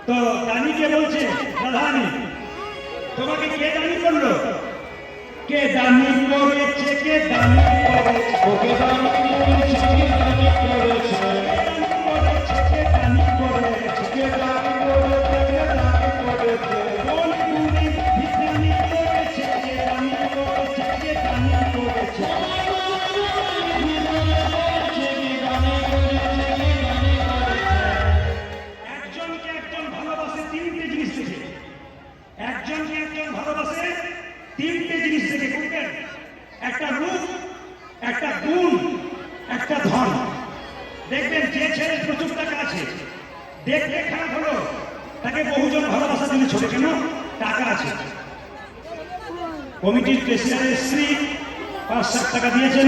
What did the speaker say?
তো দানিকে বলছে রাধারানী, তোমাকে কে দানি করলো? কে দানি করেছে? কে দানি করেছে? ওকে দানি করেছে, কে দানি করেছে, কে দানি করেছে? কে দানি করেছে, কে দানি করেছে, কোন গুণে বিজ্ঞানী করেছে? কে দানি করেছে? কে দানি করেছে? একজনকে একজন ভালোবাসে তিনটে জিনিস থেকে। একজনকে একজন ভালোবাসে তিনটে জিনিস থেকে। কোনটা? একটা রূপ, একটা গুণ, একটা ধন। দেখবেন যে ছেলের প্রচুর টাকা আছে, দেখতে খারাপ হলো, তাকে বহুজন ভালোবাসা দিলে ছোট, কেন? টাকা আছে। কমিটির প্রেসিডেন্টের স্ত্রী ৫ লাখ টাকা দিয়েছেন।